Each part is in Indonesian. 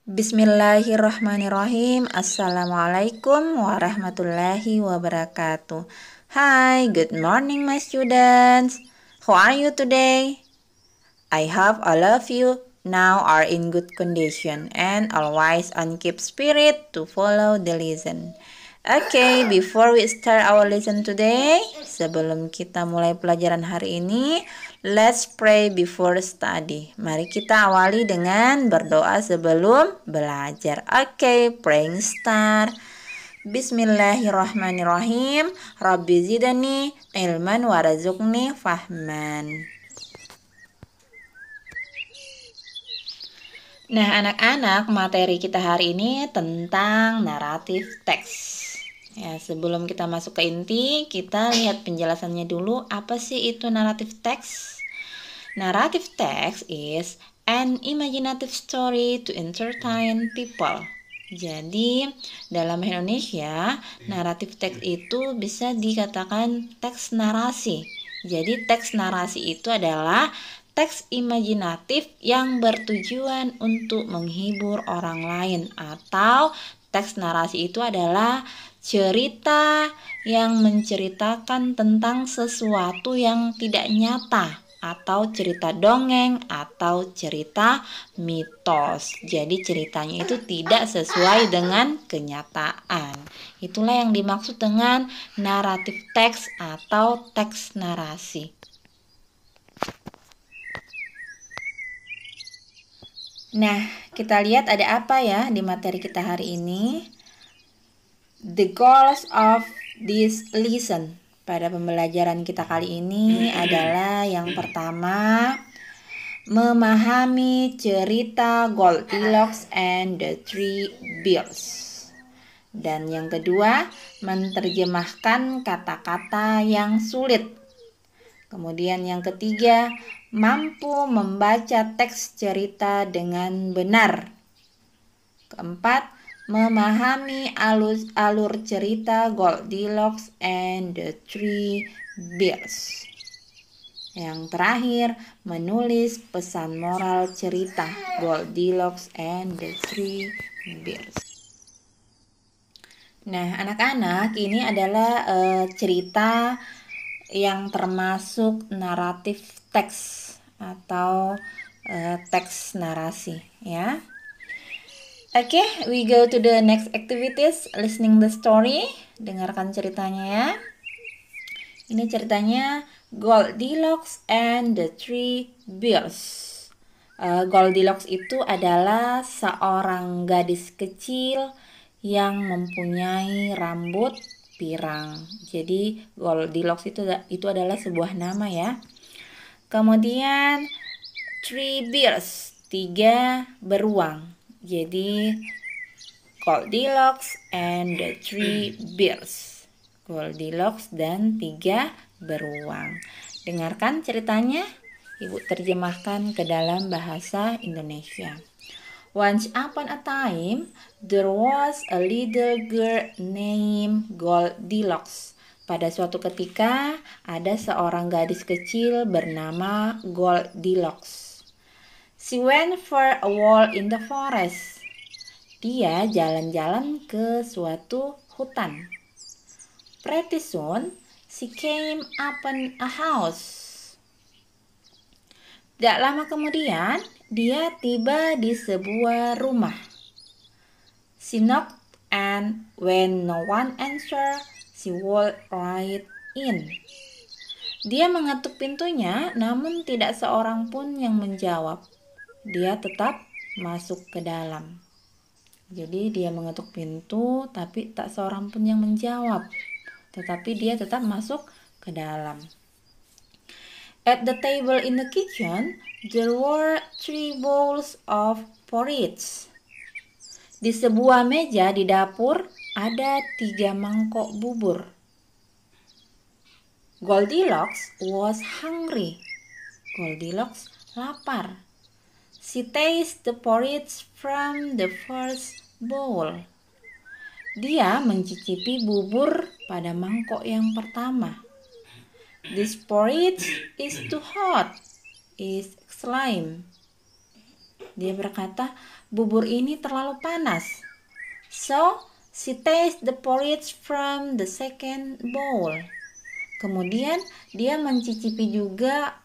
Bismillahirrahmanirrahim. Assalamualaikum warahmatullahi wabarakatuh. Hi, good morning my students. How are you today? I hope all of you now are in good condition and always on keep spirit to follow the lesson. Okay, before we start our lesson today, sebelum kita mulai pelajaran hari ini, let's pray before study. Mari kita awali dengan berdoa sebelum belajar. Okay, praying start. Bismillahirrahmanirrahim. Rabbi zidani ilman warazukni fahman. Nah, anak-anak, materi kita hari ini tentang naratif teks. Ya, sebelum kita masuk ke inti, kita lihat penjelasannya dulu. Apa sih itu naratif teks? Narrative text is an imaginative story to entertain people. Jadi, dalam Indonesia, naratif teks itu bisa dikatakan teks narasi. Jadi, teks narasi itu adalah teks imajinatif yang bertujuan untuk menghibur orang lain, atau teks narasi itu adalah cerita yang menceritakan tentang sesuatu yang tidak nyata, atau cerita dongeng atau cerita mitos. Jadi ceritanya itu tidak sesuai dengan kenyataan. Itulah yang dimaksud dengan naratif teks atau teks narasi. Nah, kita lihat ada apa ya di materi kita hari ini. The goals of this lesson pada pembelajaran kita kali ini adalah yang pertama, memahami cerita Goldilocks and the Three Bears. Dan yang kedua, menerjemahkan kata-kata yang sulit. Kemudian yang ketiga, mampu membaca teks cerita dengan benar. Keempat, memahami alur cerita Goldilocks and the Three Bears. Yang terakhir, menulis pesan moral cerita Goldilocks and the Three Bears. Nah, anak-anak, ini adalah cerita yang termasuk naratif teks atau teks narasi, ya. Okay, we go to the next activities, listening the story. Dengarkan ceritanya ya. Ini ceritanya Goldilocks and the Three Bears. Goldilocks itu adalah seorang gadis kecil yang mempunyai rambut pirang. Jadi Goldilocks itu adalah sebuah nama ya. Kemudian Three Bears, 3 beruang. Jadi Goldilocks and the Three Bears. Goldilocks dan 3 beruang. Dengarkan ceritanya, Ibu terjemahkan ke dalam bahasa Indonesia. Once upon a time, there was a little girl named Goldilocks. Pada suatu ketika, ada seorang gadis kecil bernama Goldilocks. She went for a walk in the forest. Dia jalan-jalan ke suatu hutan. Pretty soon, she came upon a house. Tidak lama kemudian, dia tiba di sebuah rumah. She knocked, and when no one answered, she walked right in. Dia mengetuk pintunya, namun tidak seorang pun yang menjawab. Dia tetap masuk ke dalam. Jadi dia mengetuk pintu, tapi tak seorang pun yang menjawab. Tetapi dia tetap masuk ke dalam. At the table in the kitchen, there were 3 bowls of porridge. Di sebuah meja di dapur, ada 3 mangkok bubur. Goldilocks was hungry. Goldilocks lapar. She tasted the porridge from the first bowl. Dia mencicipi bubur pada mangkok yang pertama. This porridge is too hot, she exclaimed. Dia berkata, bubur ini terlalu panas. So, she tastes the porridge from the second bowl. Kemudian dia mencicipi juga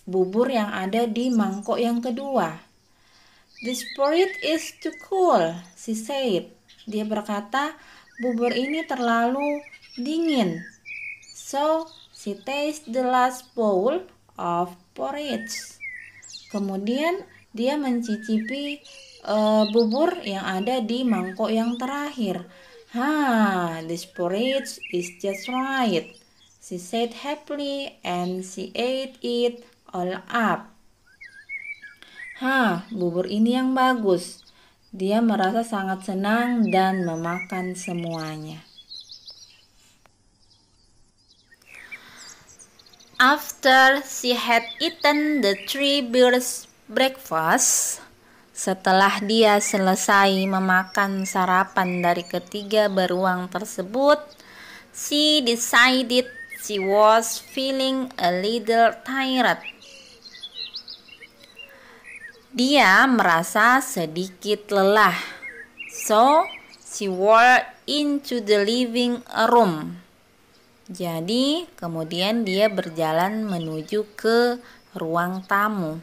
bubur yang ada di mangkok yang kedua. This porridge is too cool, she said. Dia berkata, bubur ini terlalu dingin. So, she tastes the last bowl of porridge. Kemudian dia mencicipi bubur yang ada di mangkok yang terakhir. This porridge is just right, she said happily, and she ate it all up. Bubur ini yang bagus. Dia merasa sangat senang dan memakan semuanya. After she had eaten the 3 birds' breakfast, setelah dia selesai memakan sarapan dari ketiga beruang tersebut, she decided she was feeling a little tired. Dia merasa sedikit lelah. So, she walked into the living room. Jadi, kemudian dia berjalan menuju ke ruang tamu.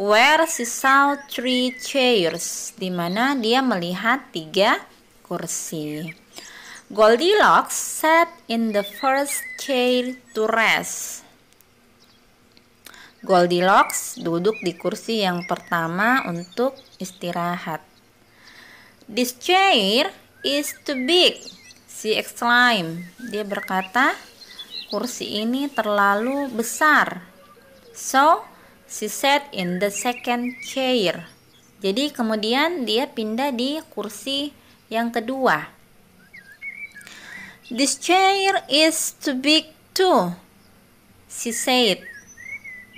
Where she saw 3 chairs, di mana dia melihat 3 kursi. Goldilocks sat in the first chair to rest. Goldilocks duduk di kursi yang pertama untuk istirahat. This chair is too big, she exclaimed. Dia berkata, kursi ini terlalu besar. So, she sat in the second chair. Jadi kemudian dia pindah di kursi yang kedua. This chair is too big too, she said.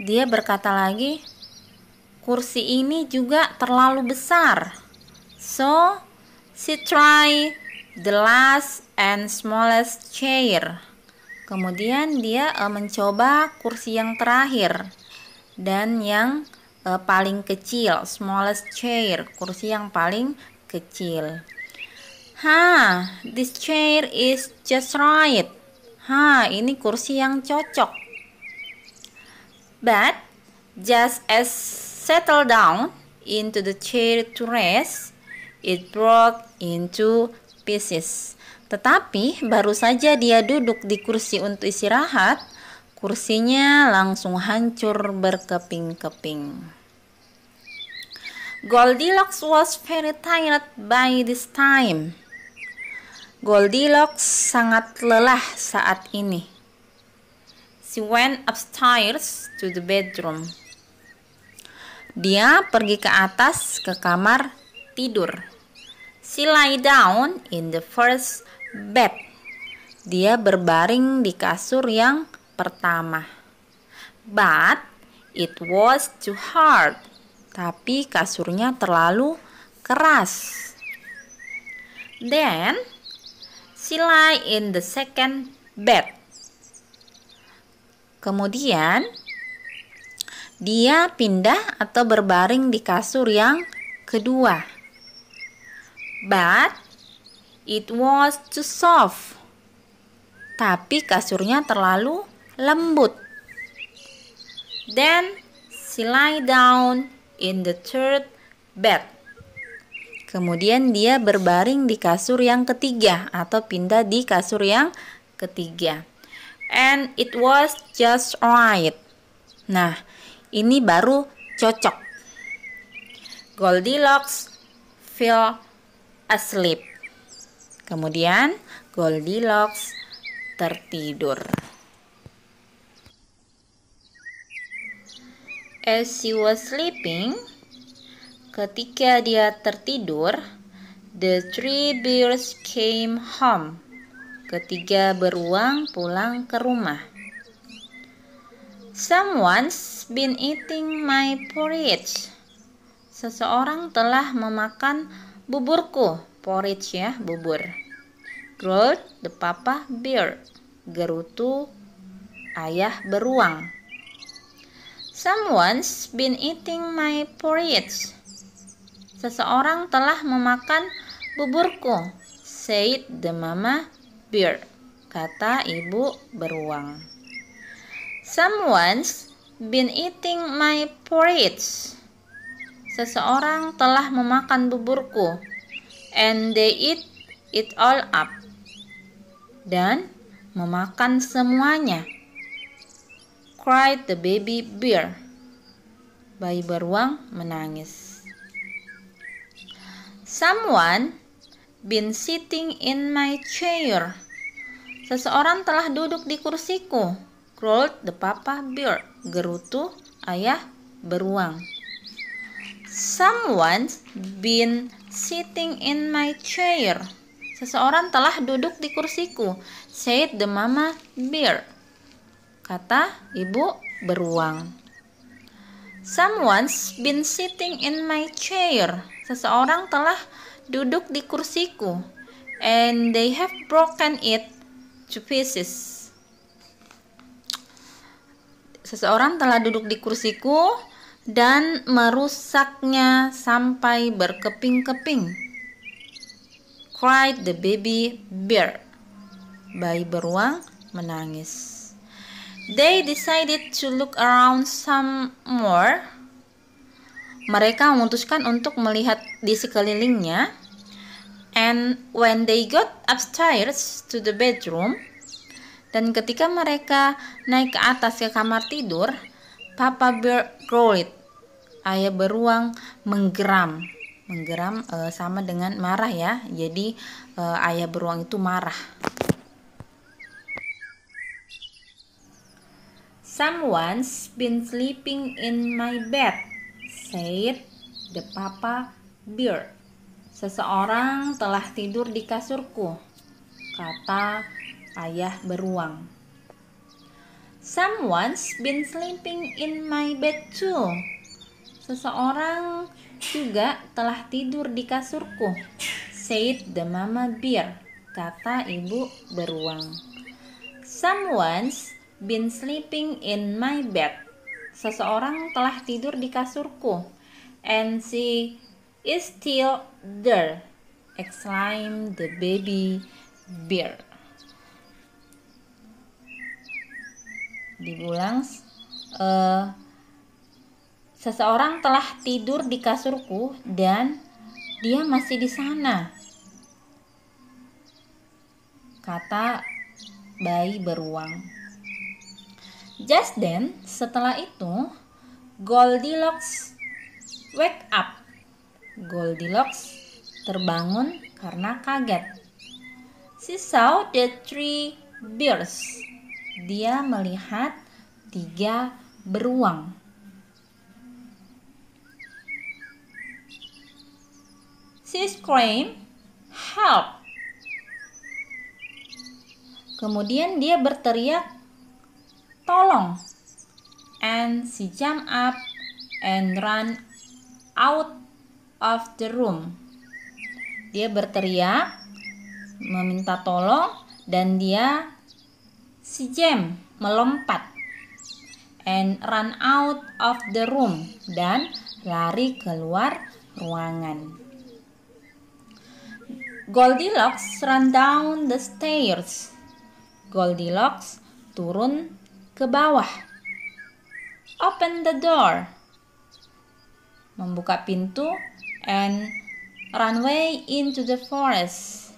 Dia berkata lagi, kursi ini juga terlalu besar. So, she tried the last and smallest chair. Kemudian dia mencoba kursi yang terakhir dan yang paling kecil, smallest chair, kursi yang paling kecil. This chair is just right. Ini kursi yang cocok. But just as settled down into the chair to rest, it broke into pieces. Tetapi baru saja dia duduk di kursi untuk istirahat, kursinya langsung hancur berkeping-keping. Goldilocks was very tired by this time. Goldilocks sangat lelah saat ini. She went upstairs to the bedroom. Dia pergi ke atas ke kamar tidur. She lay down in the first bed. Dia berbaring di kasur yang pertama. But it was too hard. Tapi kasurnya terlalu keras. Then she lay in the second bed. Kemudian dia pindah atau berbaring di kasur yang kedua. But it was too soft. Tapi kasurnya terlalu lembut. Then she lay down in the third bed. Kemudian dia berbaring di kasur yang ketiga atau pindah di kasur yang ketiga. And it was just right. Nah, ini baru cocok. Goldilocks fell asleep. Kemudian Goldilocks tertidur. As she was sleeping, ketika dia tertidur, the 3 bears came home. Ketiga beruang pulang ke rumah. Someone's been eating my porridge. Seseorang telah memakan buburku. Porridge ya, bubur. Growled the papa bear. Gerutu ayah beruang. Someone's been eating my porridge. Seseorang telah memakan buburku, said the mama bear. Kata ibu beruang. Someone's been eating my porridge. Seseorang telah memakan buburku, and they eat it all up. Dan memakan semuanya, cried the baby bear. Bayi beruang menangis. Someone been sitting in my chair. Seseorang telah duduk di kursiku, growled the papa bear. Gerutu ayah beruang. Someone's been sitting in my chair. Seseorang telah duduk di kursiku, said the mama bear. Kata ibu beruang. Someone's been sitting in my chair. Seseorang telah duduk di kursiku, and they have broken it to pieces. Seseorang telah duduk di kursiku dan merusaknya sampai berkeping-keping, cried the baby bear. Bayi beruang menangis. They decided to look around some more. Mereka memutuskan untuk melihat di sekelilingnya. And when they got upstairs to the bedroom, dan ketika mereka naik ke atas ke kamar tidur, Papa Bear growled. Ayah beruang menggeram. Menggeram sama dengan marah ya. Jadi ayah beruang itu marah. Someone's been sleeping in my bed, said the Papa Bear. Seseorang telah tidur di kasurku, kata ayah beruang. Someone's been sleeping in my bed too. Seseorang juga telah tidur di kasurku, said the mama bear. Kata ibu beruang. Someone's been sleeping in my bed. Seseorang telah tidur di kasurku, and she is still there, exclaimed the baby bear. Diulang, seseorang telah tidur di kasurku dan dia masih di sana, kata bayi beruang. Just then, setelah itu, Goldilocks wake up. Goldilocks terbangun karena kaget. She saw the three bears. Dia melihat 3 beruang. She screamed, "Help!" Kemudian dia berteriak, "Tolong!" And she jumped up and ran out of the room. Dia berteriak, meminta tolong, dan si Jem melompat, and run out of the room, dan lari keluar ruangan. Goldilocks ran down the stairs. Goldilocks turun ke bawah. Open the door. Membuka pintu, and run away into the forest.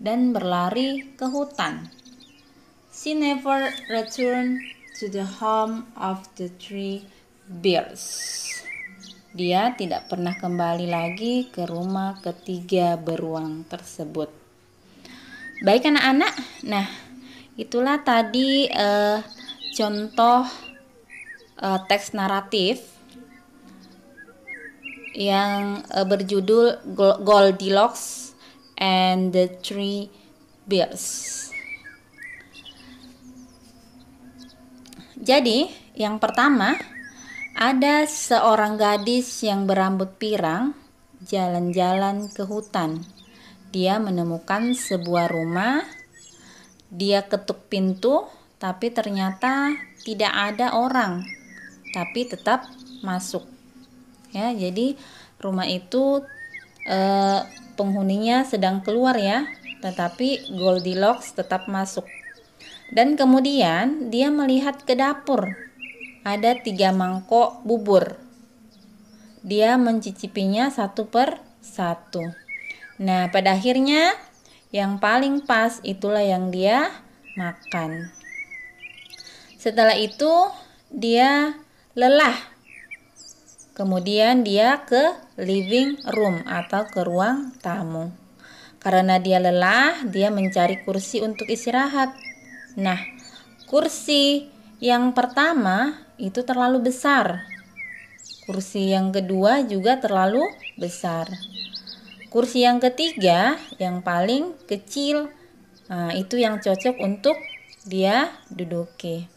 Dan berlari ke hutan. She never returned to the home of the three bears. Dia tidak pernah kembali lagi ke rumah ketiga beruang tersebut. Baik anak-anak, nah itulah tadi contoh teks naratif yang berjudul Goldilocks and the Three Bears. Jadi, yang pertama, ada seorang gadis yang berambut pirang jalan-jalan ke hutan. Dia menemukan sebuah rumah. Dia ketuk pintu, tapi ternyata tidak ada orang. tapi tetap masuk. Ya, jadi rumah itu penghuninya sedang keluar ya, tetapi Goldilocks tetap masuk. Dan kemudian dia melihat ke dapur. Ada 3 mangkok bubur. Dia mencicipinya satu per satu. Nah, pada akhirnya yang paling pas itulah yang dia makan. Setelah itu dia lelah. Kemudian dia ke living room atau ke ruang tamu. Karena dia lelah, dia mencari kursi untuk istirahat. Nah, kursi yang pertama itu terlalu besar. Kursi yang kedua juga terlalu besar. Kursi yang ketiga yang paling kecil, nah, itu yang cocok untuk dia duduki.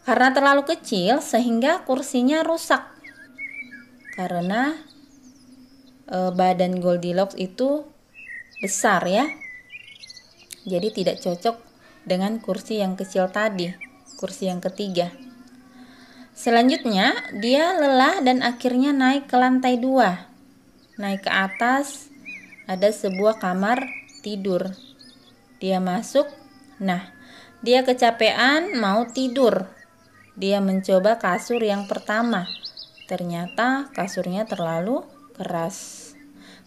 Karena terlalu kecil sehingga kursinya rusak. Karena badan Goldilocks itu besar ya. Jadi tidak cocok dengan kursi yang kecil tadi, kursi yang ketiga. Selanjutnya dia lelah dan akhirnya naik ke lantai 2. Naik ke atas, ada sebuah kamar tidur. Dia masuk. Nah, dia kecapean mau tidur. Dia mencoba kasur yang pertama. Ternyata kasurnya terlalu keras.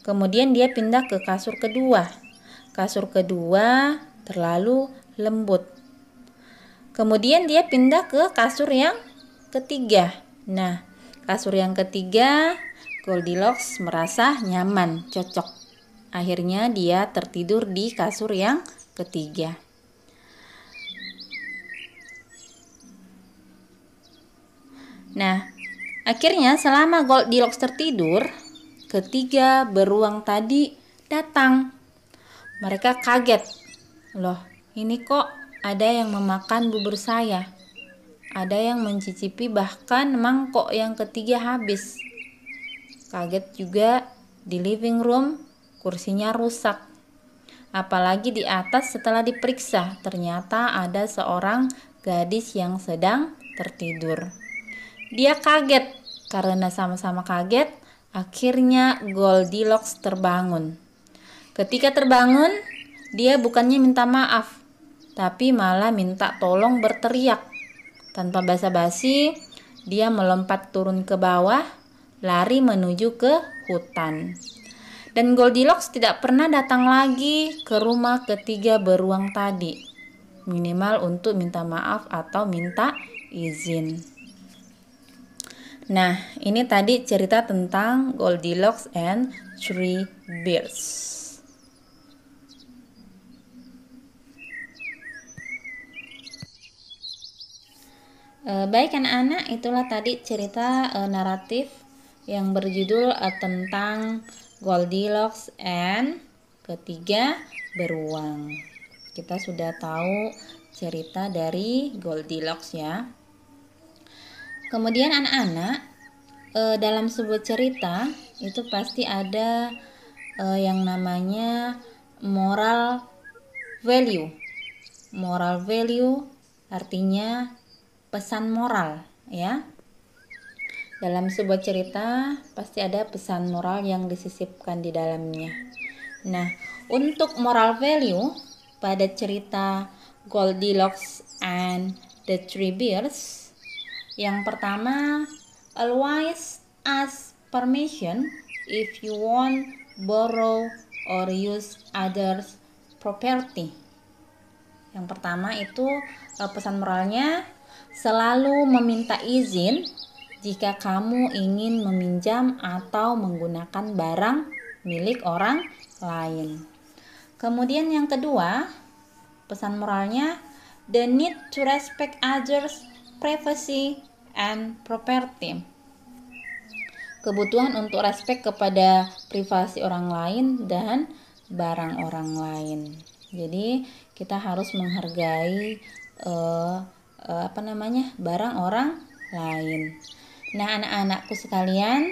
Kemudian dia pindah ke kasur kedua. Kasur kedua terlalu lembut. Kemudian dia pindah ke kasur yang ketiga. Nah, kasur yang ketiga Goldilocks merasa nyaman, cocok. Akhirnya dia tertidur di kasur yang ketiga. Nah, akhirnya selama Goldilocks tertidur, ketiga beruang tadi datang. Mereka kaget. Loh, ini kok ada yang memakan bubur saya? Ada yang mencicipi, bahkan mangkok yang ketiga habis. Kaget juga di living room, kursinya rusak. Apalagi di atas setelah diperiksa, ternyata ada seorang gadis yang sedang tertidur. Dia kaget. Karena sama-sama kaget, akhirnya Goldilocks terbangun. Ketika terbangun, dia bukannya minta maaf, tapi malah minta tolong berteriak. Tanpa basa-basi, dia melompat turun ke bawah, lari menuju ke hutan. Dan Goldilocks tidak pernah datang lagi ke rumah ketiga beruang tadi, minimal untuk minta maaf atau minta izin. Nah, ini tadi cerita tentang Goldilocks and Three Bears. Baik anak-anak, itulah tadi cerita naratif yang berjudul tentang Goldilocks and ketiga beruang. Kita sudah tahu cerita dari Goldilocks ya. Kemudian anak-anak, dalam sebuah cerita itu pasti ada yang namanya moral value. Moral value artinya pesan moral ya. Dalam sebuah cerita pasti ada pesan moral yang disisipkan di dalamnya. Nah, untuk moral value pada cerita Goldilocks and the Three Bears, yang pertama, always ask permission if you want borrow or use others property. Yang pertama itu pesan moralnya, selalu meminta izin jika kamu ingin meminjam atau menggunakan barang milik orang lain. Kemudian yang kedua, pesan moralnya, the need to respect others' privacy and property. Kebutuhan untuk respek kepada privasi orang lain dan barang orang lain. Jadi kita harus menghargai barang orang lain. Nah, anak-anakku sekalian,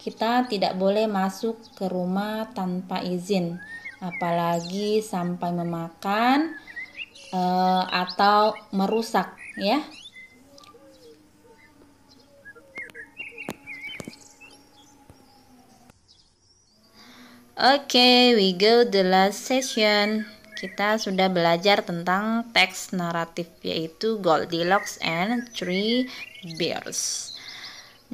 kita tidak boleh masuk ke rumah tanpa izin, apalagi sampai memakan atau merusak ya. Okay, we go the last session. Kita sudah belajar tentang teks naratif, yaitu Goldilocks and Three Bears.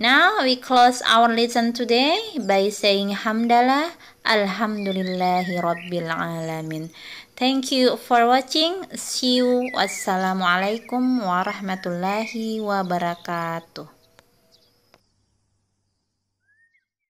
Now we close our lesson today by saying hamdalah, alhamdulillahi rabbil alamin. Thank you for watching. See you. Wassalamualaikum warahmatullahi wabarakatuh.